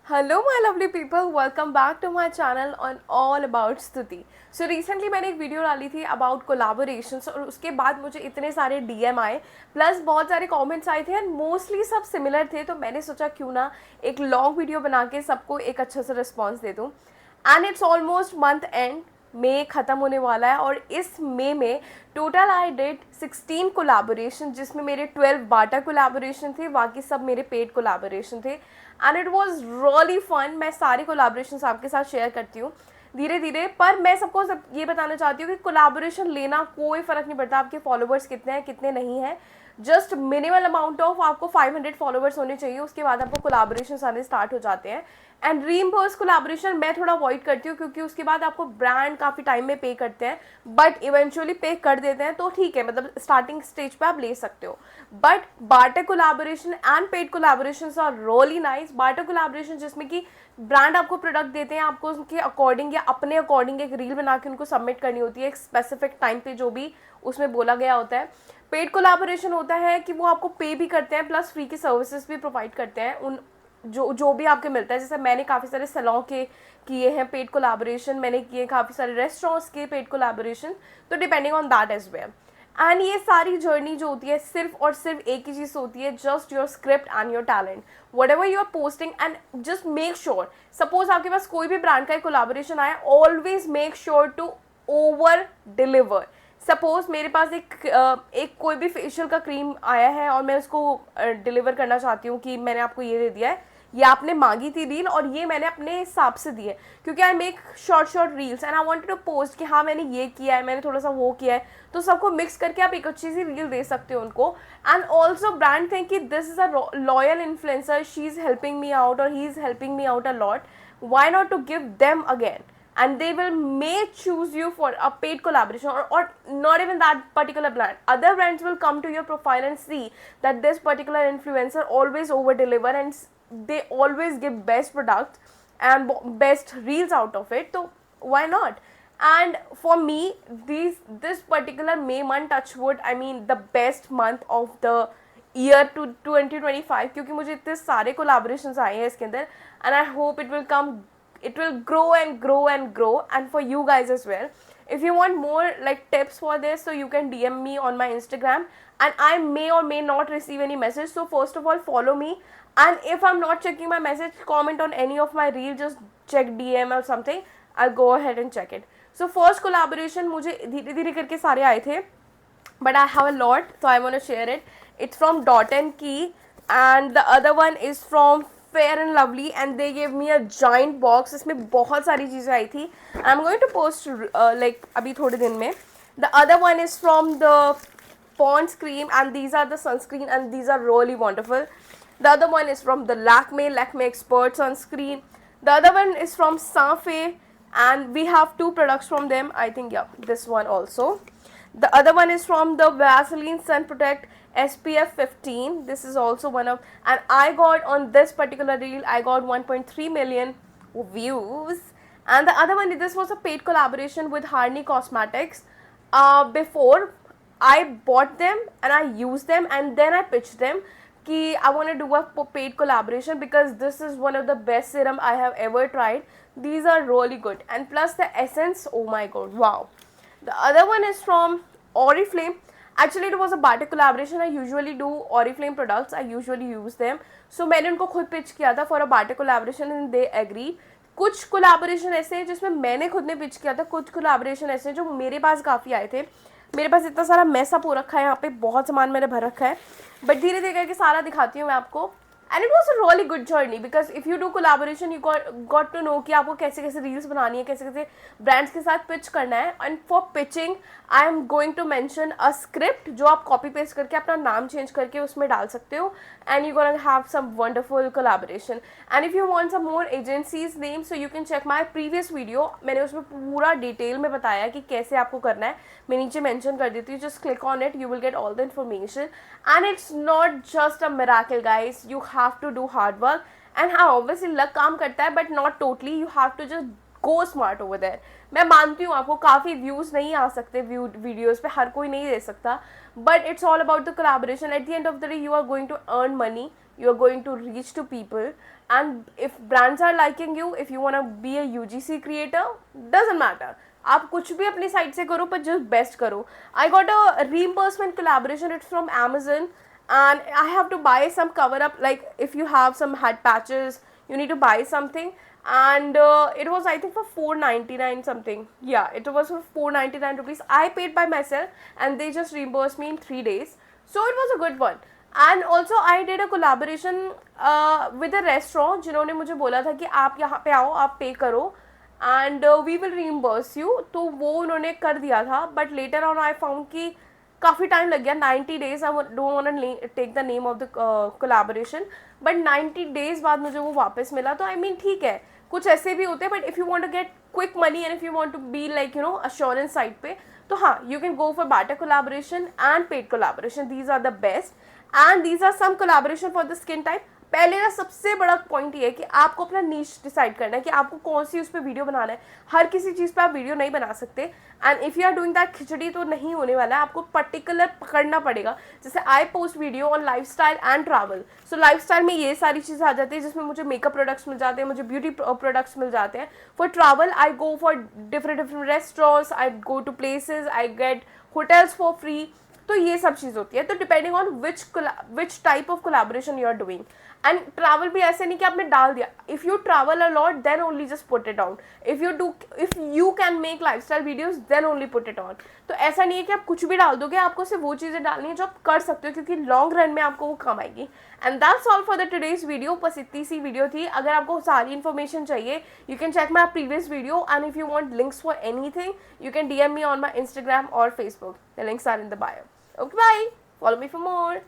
Hello my lovely people, welcome back to my channel on all about Stuti. So recently मैंने एक video डाली थी about कोलाबोरेशंस और उसके बाद मुझे इतने सारे डीएम आए प्लस बहुत सारे कमेंट्स आए थे एंड मोस्टली सब सिमिलर थे। तो मैंने सोचा क्यों ना एक लॉन्ग वीडियो बना के सबको एक अच्छा सा रिस्पॉन्स दे दूँ। And it's almost month end, मई ख़त्म होने वाला है और इस मई में टोटल आई डिड 16 कोलाबोरेशन, जिसमें मेरे 12 बाटा कोलाबोरेशन थे, बाकी सब मेरे पेड कोलाबोरेशन थे and it was really fun. मैं सारे कोलाबोरेशन आपके साथ शेयर करती हूँ धीरे धीरे, पर मैं सबको ये बताना चाहती हूँ कि कोलाबोरेशन लेना कोई फ़र्क नहीं पड़ता आपके फॉलोवर्स कितने हैं कितने नहीं हैं। जस्ट मिनिमल अमाउंट ऑफ आपको 500 फॉलोवर्स होने चाहिए, उसके बाद आपको कोलाबोरेशन आने स्टार्ट हो जाते हैं। एंड रीइंबर्स कोलाबोरेशन मैं थोड़ा अवॉइड करती हूँ क्योंकि उसके बाद आपको ब्रांड काफ़ी टाइम में पे करते हैं, बट इवेंचुअली पे कर देते हैं, तो ठीक है, मतलब स्टार्टिंग स्टेज पे आप ले सकते हो। But barter collaboration and paid collaboration are really nice. Barter collaboration जिसमें कि ब्रांड आपको प्रोडक्ट देते हैं, आपको उनके अकॉर्डिंग या अपने अकॉर्डिंग एक रील बना के उनको सबमिट करनी होती है एक स्पेसिफिक टाइम पे जो भी उसमें बोला गया होता है। पेड कोलाबोरेशन होता है कि वो आपको पे भी करते हैं प्लस फ्री की सर्विसेज भी प्रोवाइड करते हैं, उन जो भी आपके मिलता है। जैसे मैंने काफ़ी सारे सैलून के किए हैं पेड कोलाबोरेशन, मैंने किए काफ़ी सारे रेस्टोरेंट्स के पेड कोलाबोरेशन, तो depending on that as well. And ये सारी जर्नी जो होती है सिर्फ और सिर्फ एक ही चीज़ होती है, just your script and your talent, whatever you are posting. And just make sure, suppose आपके पास कोई भी ब्रांड का कोलाबोरेशन आया, always make sure to over deliver. Suppose मेरे पास एक कोई भी फेशियल का क्रीम आया है और मैं उसको डिलीवर करना चाहती हूँ कि मैंने आपको ये दे दिया है, ये आपने मांगी थी रील और ये मैंने अपने हिसाब से दी है, क्योंकि I make short reels and I wanted to post कि हाँ मैंने ये किया है, मैंने थोड़ा सा वो किया है, तो सबको मिक्स करके आप एक अच्छी सी रील दे सकते हो उनको। एंड ऑल्सो ब्रांड थिंक कि this is a loyal influencer, she is helping me out और he is helping me out a lot, why not to give them again, and they will may choose you for a paid collaboration, or not even that particular brand, other brands will come to your profile and see that this particular influencer always over deliver and they always give best products and best reels out of it, so why not? And for me, this particular May month, touch wood, I mean the best month of the year to 2025, क्योंकि मुझे इतने सारे कोलाबोरेशंस आए हैं इसके अंदर and I hope it will grow and grow and grow, and for you guys as well. If you want more like tips for this, so you can DM me on my Instagram, and I may or may not receive any message, so first of all follow me, and if I'm not checking my message, comment on any of my reel, just check DM or something, I'll go ahead and check it. So first collaboration मुझे धीरे धीरे करके सारे आए थे, but I have a lot, so I want to share it. It's from Dot and Key, and the other one is from Fair and Lovely, and they gave me a giant box. इसमें बहुत सारी चीज़ें आई थी. I'm going to post like अभी थोड़े दिन में. The other one is from the Pond's cream, and these are the sunscreen, and these are really wonderful. The other one is from the Lakme Expert sunscreen. The other one is from Sanfe, and we have two products from them. I think yeah, this one also. The other one is from the Vaseline Sun Protect SPF 15. This is also one of, and I got on this particular reel, I got 1.3 million views. And the other one, this was a paid collaboration with Harney Cosmetics. Before I bought them and I used them and then I pitched them कि I want to do a paid collaboration because this is one of the best serum I have ever tried. These are really good, and plus the essence, oh my god, wow. The other one is from Oriflame. Actually it was a barter collaboration. I usually do Oriflame products, I usually use them, so मैंने उनको खुद pitch किया था for a barter collaboration and they agreed. कुछ collaboration ऐसे हैं जिसमें मैंने खुद ने पिच किया था, कुछ कोलाबोरेशन ऐसे हैं जो मेरे पास काफ़ी आए थे। मेरे पास इतना सारा मैसअप हो रखा है, यहाँ पे बहुत सामान मैंने भर रखा है, बट धीरे धीरे करके सारा दिखाती हूँ मैं आपको। And it was a really good journey because if you do collaboration you got to know कि आपको कैसे कैसे रील्स बनानी है, कैसे कैसे ब्रांड्स के साथ पिच करना है। And for pitching I am going to mention a script जो आप कॉपी पेस्ट करके अपना नाम चेंज करके उसमें डाल सकते हो, and you gonna have some wonderful collaboration. And if you want some more agencies name, so you can check my previous video, मैंने उसमें पूरा डिटेल में बताया कि कैसे आपको करना है, मैं नीचे मेंशन कर देती हूँ, just click on it, you will get all the information. And it's not just a miracle guys, you have to do hard work, and हाँ ऑब्वियसली लक काम करता है, but not totally, you have to just go smart over there. मैं मानती हूँ आपको काफ़ी views नहीं आ सकते वीडियोज़ पे, हर कोई नहीं दे सकता, but it's all about the collaboration. At the end of the day you are going to earn money, you are going to reach to people, and if brands are liking you, if you want to be a UGC creator, doesn't matter, आप कुछ भी अपनी side से करो, पर just best करो. I got a reimbursement collaboration, it's from Amazon, and I have to buy some cover up, like if you have some head patches, you need to buy something, and it was I think for 499 something. Yeah, it was for 499 rupees. I paid by myself and they just reimbursed me in 3 days, so it was a good one. And also I did a collaboration with a restaurant, जिन्होंने मुझे बोला था कि आप यहाँ पे आओ, आप पे करो and we will reimburse you, तो वो उन्होंने कर दिया था. But later on I found कि काफ़ी टाइम लग गया, 90 days. I don't want take the name of the collaboration, but 90 days बाद मुझे वो वापस मिला. तो आई मीन ठीक है, कुछ ऐसे भी होते हैं, but if you want to get quick money and if you want to be like you know assurance side पे, तो हाँ, you can go for barter collaboration and paid collaboration. These are the best and these are some collaboration for the skin type. पहले का सबसे बड़ा point ये है कि आपको अपना नीश डिसाइड करना है कि आपको कौन सी उस पर वीडियो बनाना है. हर किसी चीज़ पे आप वीडियो नहीं बना सकते, and if you are doing that खिचड़ी तो नहीं होने वाला है. आपको पर्टिकुलर पकड़ना पड़ेगा. जैसे I post video on lifestyle and travel, so lifestyle में ये सारी चीज़ें आ जाती है जिसमें मुझे मेकअप प्रोडक्ट्स मिल जाते हैं, मुझे ब्यूटी प्रोडक्ट्स मिल जाते हैं. For travel I go for different restaurants, I go to places, I get hotels for free. तो ये सब चीज़ होती है. तो depending on which type of collaboration you are doing. And travel भी ऐसे नहीं कि आपने डाल दिया. If you travel a lot then only just put it on. If you can make lifestyle videos then only put it on. तो ऐसा नहीं है कि आप कुछ भी डाल दोगे, आपको सिर्फ वो चीज़ें डालनी है जो आप कर सकते हो, क्योंकि लॉन्ग रन में आपको वो काम आएगी. And that's all for the today's video. बस इतनी सी वीडियो थी. अगर आपको सारी इन्फॉर्मेशन चाहिए, you can check my previous video, and if you want links for anything, you can DM me on my Instagram or Facebook. The links are in the bio. Okay, bye. Follow me for more.